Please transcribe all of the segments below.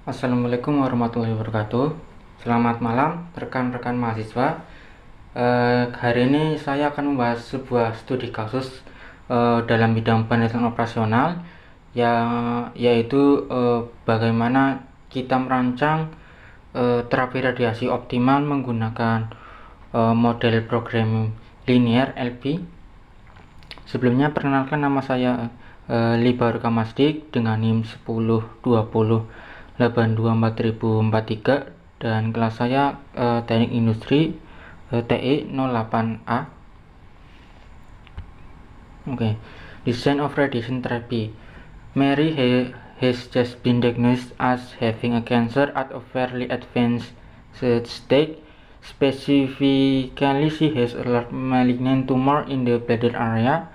Assalamualaikum warahmatullahi wabarakatuh. Selamat malam rekan-rekan mahasiswa. Hari ini saya akan membahas sebuah studi kasus dalam bidang penelitian operasional, yaitu bagaimana kita merancang terapi radiasi optimal menggunakan model programming linear LP. Sebelumnya perkenalkan, nama saya Libar Kamasdik dengan NIM 1020824043 dan kelas saya Teknik Industri TI 08A. Design of radiation therapy. Mary has just been diagnosed as having a cancer at a fairly advanced stage. Specifically, she has a large malignant tumor in the bladder area,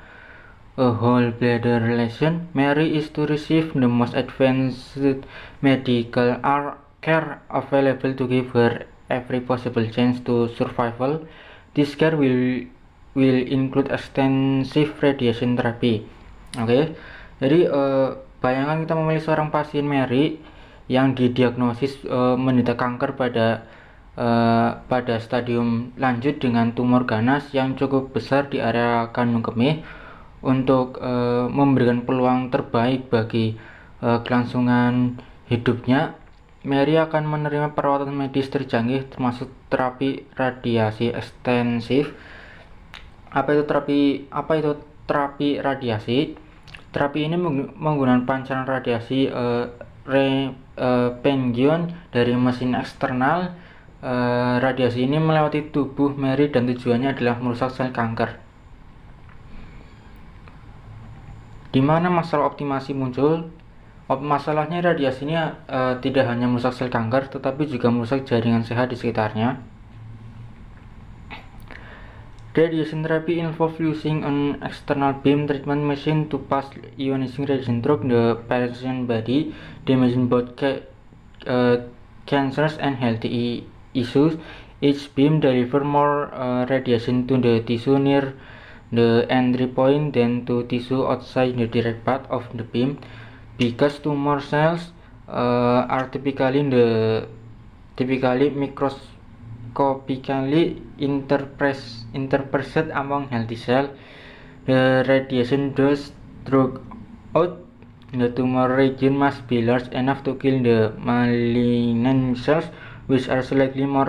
a whole bladder lesion. Mary is to receive the most advanced medical care available to give her every possible chance to survival. This care will include extensive radiation therapy. Jadi bayangkan kita memilih seorang pasien Mary yang didiagnosis menderita kanker pada stadium lanjut dengan tumor ganas yang cukup besar di area kandung kemih. Untuk memberikan peluang terbaik bagi kelangsungan hidupnya, Mary akan menerima perawatan medis tercanggih termasuk terapi radiasi ekstensif. Apa itu terapi radiasi? Terapi ini menggunakan pancaran radiasi Pangyon dari mesin eksternal. Radiasi ini melewati tubuh Mary dan tujuannya adalah merusak sel kanker. Di mana masalah optimasi muncul? Masalahnya radiasi ini tidak hanya merusak sel kanker, tetapi juga merusak jaringan sehat di sekitarnya. Radiation therapy involves using an external beam treatment machine to pass ionizing radiation through the patient's body, damaging both cancers and healthy tissues. Each beam delivers more radiation to the tissue near the entry point than to tissue outside the direct path of the beam. Because tumor cells are typically microscopically interspersed among healthy cells, the radiation dose throughout the tumor region must be large enough to kill the malignant cells, which are slightly more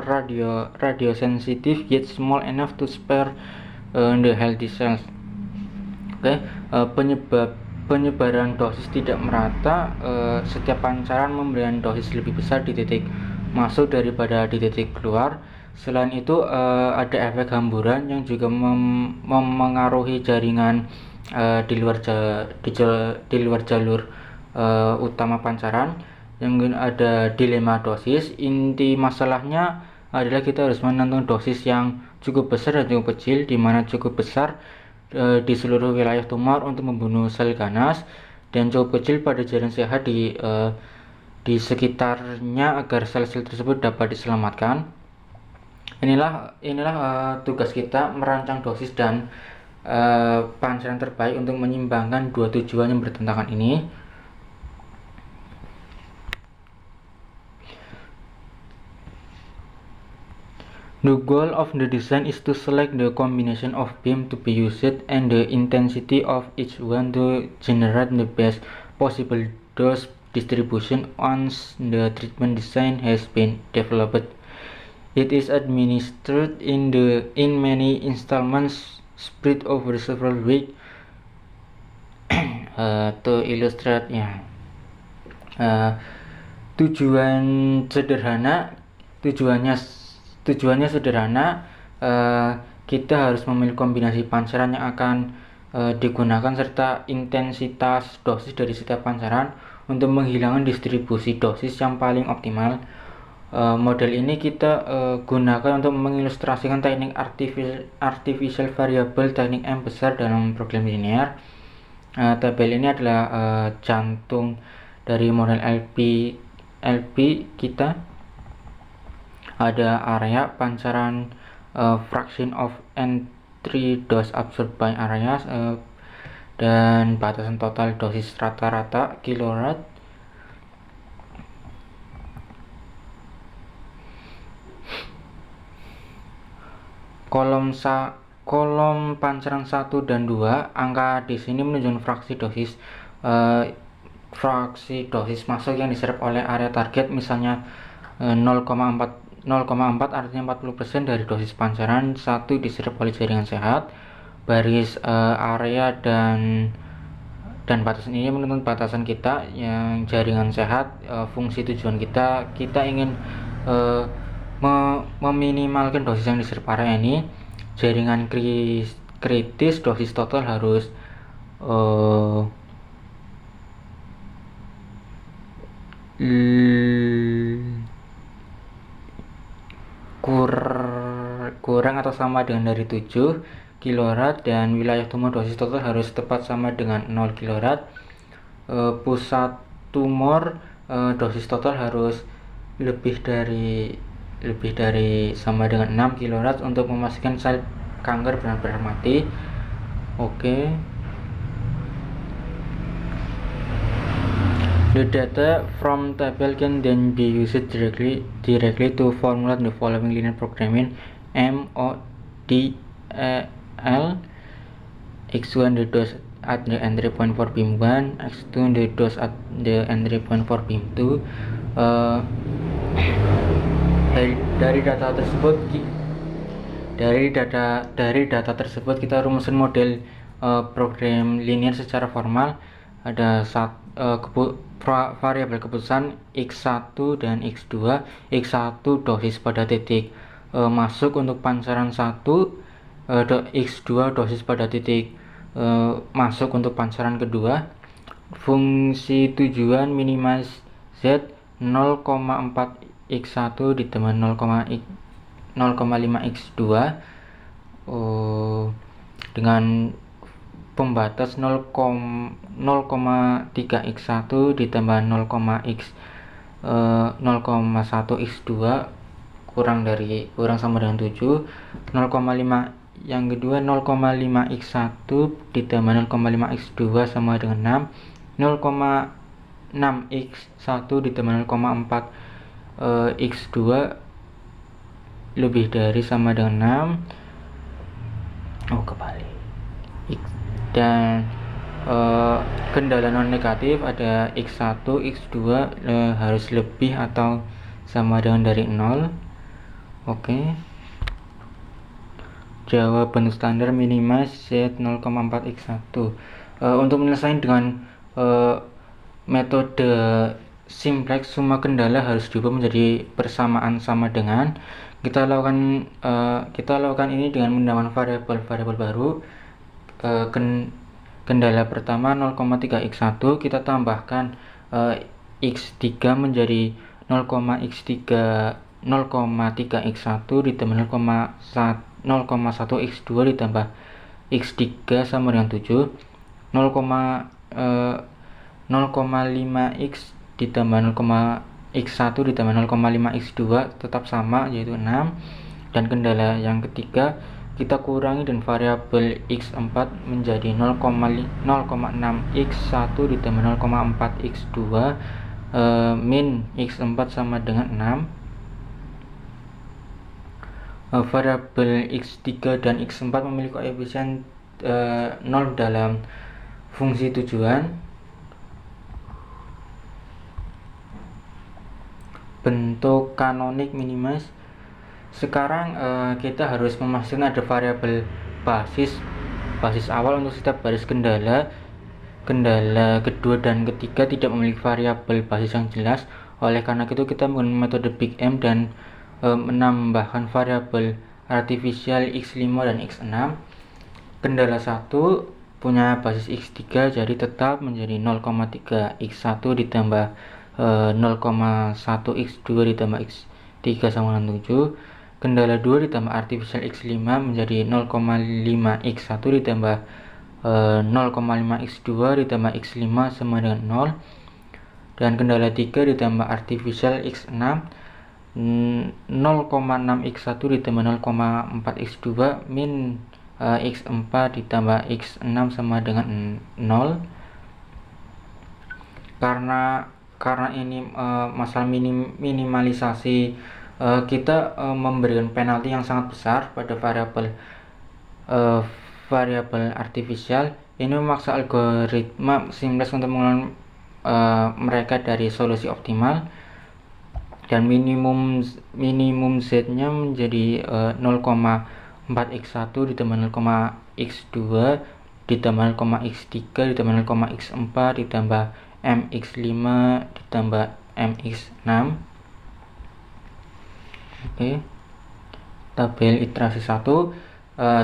radiosensitive yet small enough to spare the healthy cells. Penyebaran dosis tidak merata. Setiap pancaran memberikan dosis lebih besar di titik masuk daripada di titik keluar. Selain itu, ada efek hamburan yang juga memengaruhi jaringan di luar jalur utama pancaran. Yang ada dilema dosis. Inti masalahnya adalah kita harus menentukan dosis yang cukup besar dan cukup kecil, di mana cukup besar di seluruh wilayah tumor untuk membunuh sel ganas dan cukup kecil pada jaringan sehat di sekitarnya agar sel-sel tersebut dapat diselamatkan. Inilah tugas kita, merancang dosis dan pancaran terbaik untuk menyeimbangkan dua tujuan yang bertentangan ini. The goal of the design is to select the combination of beam to be used and the intensity of each one to generate the best possible dose distribution. Once the treatment design has been developed, it is administered in many installments spread over several weeks. To illustrate, Tujuannya sederhana, kita harus memilih kombinasi pancaran yang akan digunakan serta intensitas dosis dari setiap pancaran untuk menghilangkan distribusi dosis yang paling optimal. Model ini kita gunakan untuk mengilustrasikan teknik artificial variable teknik M besar dalam program linear. Tabel ini adalah jantung dari model LP kita. Ada area pancaran, fraction of entry dose absorbed by areas, dan batasan total dosis rata-rata kilorad. kolom pancaran 1 dan 2, angka di sini menunjukkan fraksi dosis masuk yang diserap oleh area target, misalnya 0,4 artinya 40% dari dosis pancaran 1 diserap oleh jaringan sehat. Baris area dan batasan ini menentukan batasan kita yang jaringan sehat. Fungsi tujuan kita ingin meminimalkan dosis yang diserap area ini. Jaringan kritis, dosis total harus kurang atau sama dengan dari 7 kilorad, dan wilayah tumor dosis total harus tepat sama dengan 0 kilorad. Pusat tumor dosis total harus lebih dari sama dengan 6 kilorad untuk memastikan sel kanker benar-benar mati. Oke. The data from table can then be used directly to formulate the following linear programming: MODL x1 the dose at the entry point for beam 1, x2 the dose at the entry point for beam 2. Dari data tersebut kita rumuskan model program linear secara formal. Ada variabel keputusan x1 dan x2. x1 dosis pada titik masuk untuk pancaran 1, x2 dosis pada titik masuk untuk pancaran kedua. Fungsi tujuan minimize z 0,4 x1 ditambah 0,5 x2 dengan pembatas 0,3 x1 ditambah 0,1 x2 kurang sama dengan 7. 0,5 yang kedua 0,5 x1 ditambah 0,5 x2 sama dengan 6. 0,6 x1 ditambah 0,4 x2 lebih dari sama dengan 6. Kebalik. Dan kendala non negatif ada x1, x2 harus lebih atau sama dengan dari 0. Oke. Jawaban standar minimize z 0,4 x1. Untuk menyelesaikan dengan metode simplex, semua kendala harus diubah menjadi persamaan sama dengan. Kita lakukan ini dengan menambahkan variabel baru. Kendala pertama 0,3 x1, kita tambahkan x3 menjadi 0,3 x1 ditambah 0,1 x2 ditambah x3 sama dengan 7. 0,5 x ditambah 0,x1 ditambah 0,5 x2 tetap sama, yaitu 6. Dan kendala yang ketiga, kita kurangi dan variabel x4 menjadi 0,6 x1 ditambah 0,4 x2 min x4 sama dengan 6. Variabel x3 dan x4 memiliki koefisien 0 dalam fungsi tujuan. Bentuk kanonik minimize. Sekarang kita harus memastikan ada variabel basis awal untuk setiap baris kendala. Kendala kedua dan ketiga tidak memiliki variabel basis yang jelas. Oleh karena itu kita menggunakan metode Big M dan menambahkan variabel artifisial x5 dan x6. Kendala 1 punya basis x3, jadi tetap menjadi 0,3 x1 ditambah 0,1 x2 ditambah x3 sama dengan 7. Kendala 2 ditambah artificial x5 menjadi 0,5 x1 ditambah 0,5 x2 ditambah x5 sama dengan 0. Dan kendala 3 ditambah artificial x6 0,6 x1 ditambah 0,4 x2 min x4 ditambah x6 sama dengan 0. Karena ini masalah minimalisasi kita memberikan penalti yang sangat besar pada variabel artifisial. Ini memaksa algoritma simplex untuk mengeluarkan mereka dari solusi optimal, dan minimum z-nya menjadi 0,4x1 ditambah 0,x2 ditambah 0,x3 ditambah 0,x4 ditambah mx5 ditambah mx6. Oke. Tabel iterasi 1.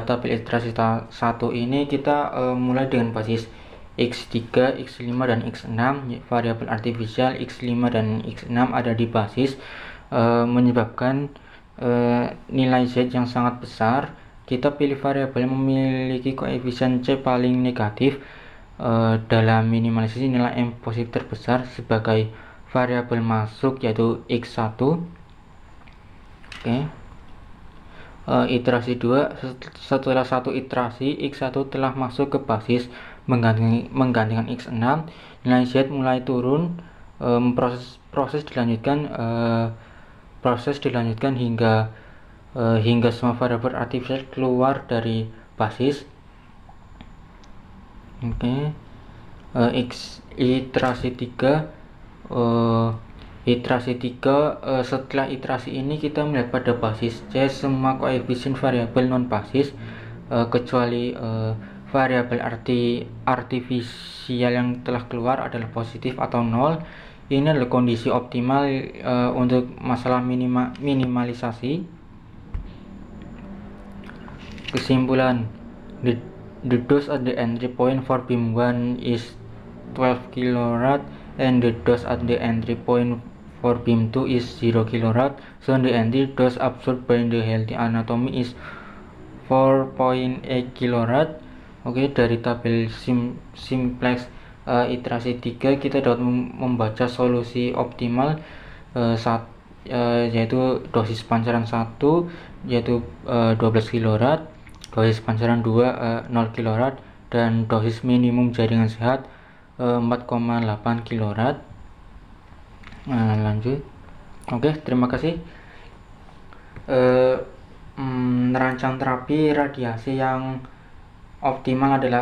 Tabel iterasi 1 ini kita mulai dengan basis x3, x5 dan x6. Variabel artifisial x5 dan x6 ada di basis, menyebabkan nilai z yang sangat besar. Kita pilih variabel yang memiliki koefisien c paling negatif dalam minimalisasi nilai m positif terbesar sebagai variabel masuk, yaitu x1. Oke. Iterasi 2. Setelah satu iterasi, x1 telah masuk ke basis menggantikan x6, nilai z mulai turun. Proses dilanjutkan hingga semua variabel artifisial keluar dari basis. Oke. Iterasi 3. Setelah iterasi ini kita melihat pada basis C semua koefisien variabel non basis kecuali variabel artifisial yang telah keluar adalah positif atau 0. Ini adalah kondisi optimal untuk masalah minimalisasi. Kesimpulan, the dose at the entry point for beam 1 is 12 kRad and the dose at the entry point for beam 2 is 0 kRad. So the entry dose absorbed by the healthy anatomy is 4.8 kRad. Oke, dari tabel simplex iterasi 3 kita dapat membaca solusi optimal yaitu dosis pancaran 1 yaitu 12 kRad, dosis pancaran 2 0 kRad, dan dosis minimum jaringan sehat 4,8 kRad. Lanjut. Oke, terima kasih. Merancang terapi radiasi yang optimal adalah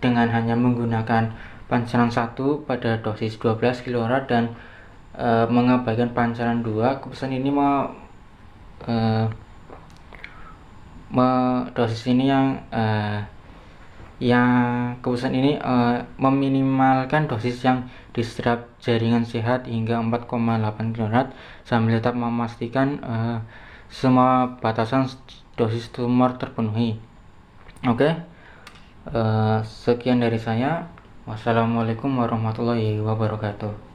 dengan hanya menggunakan pancaran 1 pada dosis 12 kRad dan mengabaikan pancaran 2. Keputusan ini dosis ini keputusan ini meminimalkan dosis yang diserap jaringan sehat hingga 4,8 kRad sambil tetap memastikan semua batasan dosis tumor terpenuhi. Oke. Sekian dari saya. Wassalamualaikum warahmatullahi wabarakatuh.